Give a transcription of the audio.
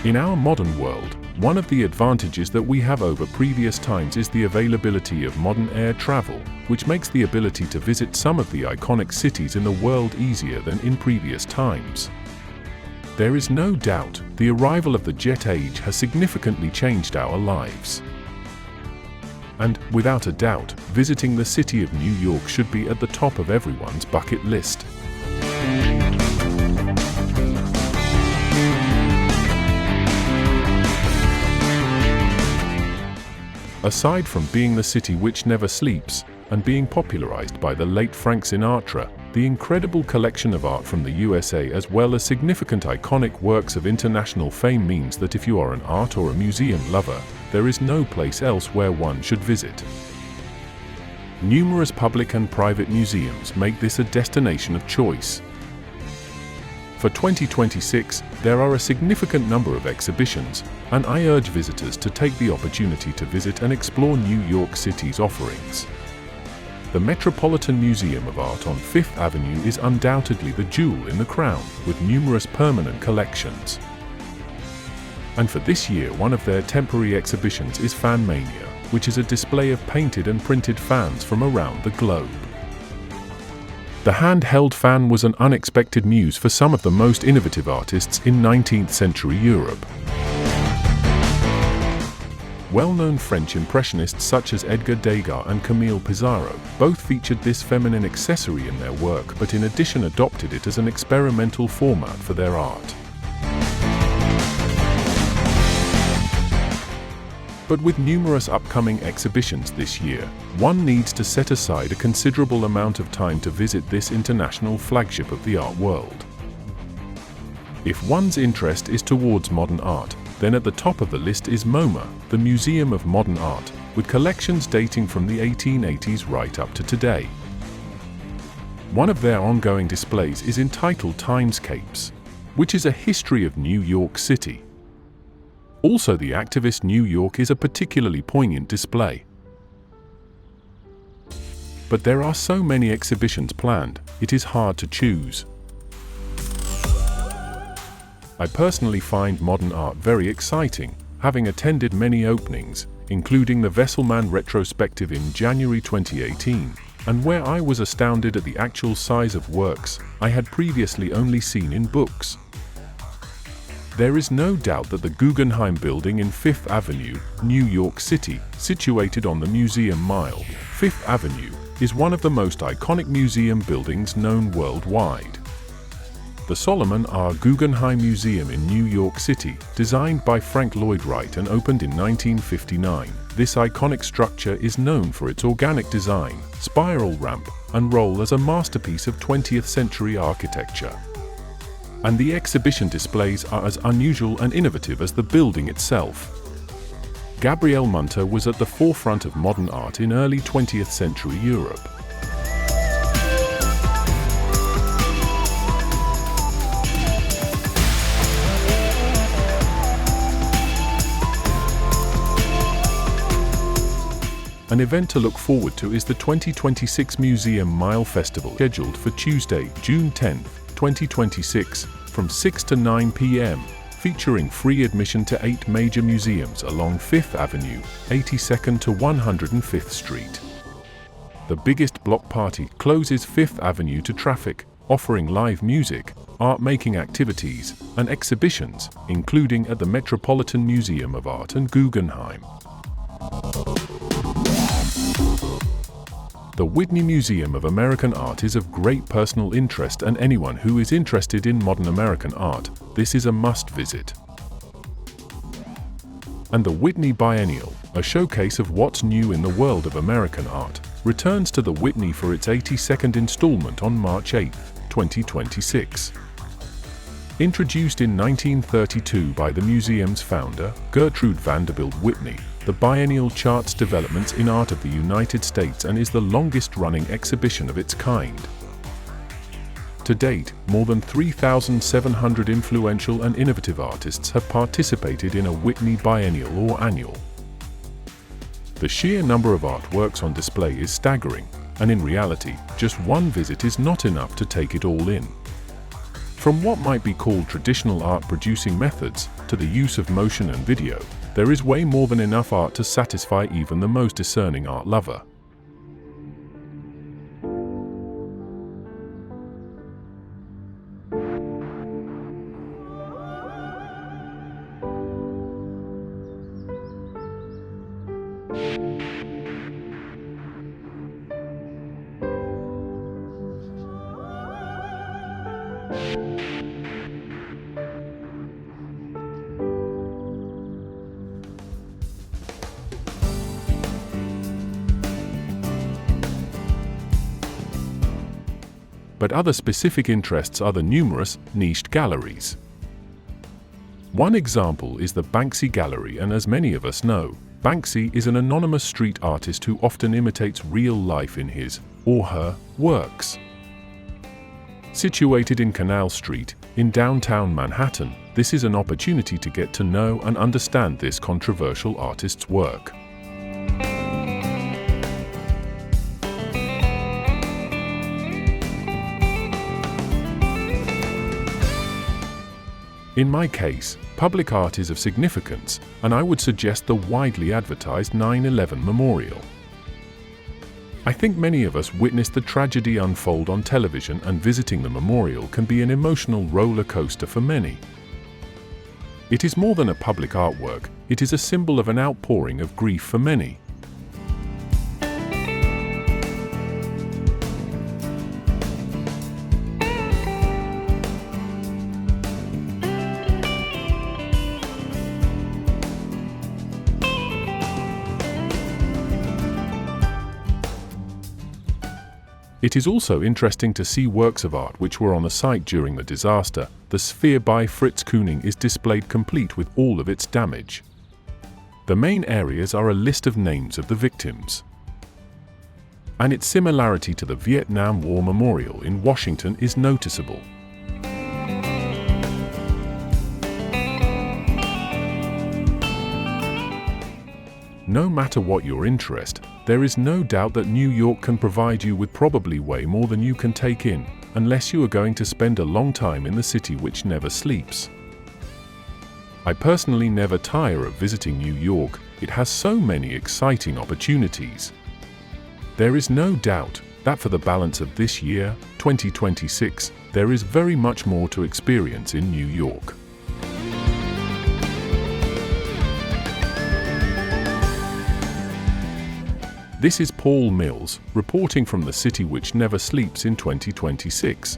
In our modern world, one of the advantages that we have over previous times is the availability of modern air travel, which makes the ability to visit some of the iconic cities in the world easier than in previous times. There is no doubt the arrival of the jet age has significantly changed our lives. And, without a doubt, visiting the city of New York should be at the top of everyone's bucket list. Aside from being the city which never sleeps, and being popularized by the late Frank Sinatra, the incredible collection of art from the USA as well as significant iconic works of international fame means that if you are an art or a museum lover, there is no place else where one should visit. Numerous public and private museums make this a destination of choice. For 2026, there are a significant number of exhibitions, and I urge visitors to take the opportunity to visit and explore New York City's offerings. The Metropolitan Museum of Art on Fifth Avenue is undoubtedly the jewel in the crown, with numerous permanent collections. And for this year, one of their temporary exhibitions is Fan Mania, which is a display of painted and printed fans from around the globe. The handheld fan was an unexpected muse for some of the most innovative artists in 19th century Europe. Well-known French impressionists such as Edgar Degas and Camille Pissarro both featured this feminine accessory in their work, but in addition adopted it as an experimental format for their art. But with numerous upcoming exhibitions this year, one needs to set aside a considerable amount of time to visit this international flagship of the art world. If one's interest is towards modern art, then at the top of the list is MoMA, the Museum of Modern Art, with collections dating from the 1880s right up to today. One of their ongoing displays is entitled Timescapes, which is a history of New York City. Also, the activist New York is a particularly poignant display. But there are so many exhibitions planned, it is hard to choose. I personally find modern art very exciting, having attended many openings, including the Wesselmann retrospective in January 2018, and where I was astounded at the actual size of works I had previously only seen in books. There is no doubt that the Guggenheim Building in Fifth Avenue, New York City, situated on the Museum Mile, Fifth Avenue, is one of the most iconic museum buildings known worldwide. The Solomon R. Guggenheim Museum in New York City, designed by Frank Lloyd Wright and opened in 1959, this iconic structure is known for its organic design, spiral ramp, and role as a masterpiece of 20th century architecture. And the exhibition displays are as unusual and innovative as the building itself. Gabriele Munter was at the forefront of modern art in early 20th century Europe. An event to look forward to is the 2026 Museum Mile Festival, scheduled for Tuesday, June 10, 2026, from 6 to 9 p.m., featuring free admission to 8 major museums along 5th Avenue, 82nd to 105th Street. The biggest block party closes 5th Avenue to traffic, offering live music, art-making activities, and exhibitions, including at the Metropolitan Museum of Art and Guggenheim. The Whitney Museum of American Art is of great personal interest, and anyone who is interested in modern American art, this is a must visit. And the Whitney Biennial, a showcase of what's new in the world of American art, returns to the Whitney for its 82nd installment on March 8, 2026. Introduced in 1932 by the museum's founder, Gertrude Vanderbilt Whitney, the biennial charts developments in art of the United States and is the longest-running exhibition of its kind. To date, more than 3,700 influential and innovative artists have participated in a Whitney Biennial or annual. The sheer number of artworks on display is staggering, and in reality, just one visit is not enough to take it all in. From what might be called traditional art producing methods to the use of motion and video, there is way more than enough art to satisfy even the most discerning art lover. But other specific interests are the numerous, niched galleries. One example is the Banksy Gallery, and as many of us know, Banksy is an anonymous street artist who often imitates real life in his or her works. Situated in Canal Street, in downtown Manhattan, this is an opportunity to get to know and understand this controversial artist's work. In my case, public art is of significance, and I would suggest the widely advertised 9/11 memorial. I think many of us witnessed the tragedy unfold on television, and visiting the memorial can be an emotional roller coaster for many. It is more than a public artwork, it is a symbol of an outpouring of grief for many. It is also interesting to see works of art which were on the site during the disaster. The Sphere by Fritz Kooning is displayed complete with all of its damage. The main areas are a list of names of the victims. And its similarity to the Vietnam War Memorial in Washington is noticeable. No matter what your interest, there is no doubt that New York can provide you with probably way more than you can take in, unless you are going to spend a long time in the city which never sleeps. I personally never tire of visiting New York. It has so many exciting opportunities. There is no doubt that for the balance of this year, 2026, there is very much more to experience in New York. This is Paul Mills, reporting from the city which never sleeps in 2026.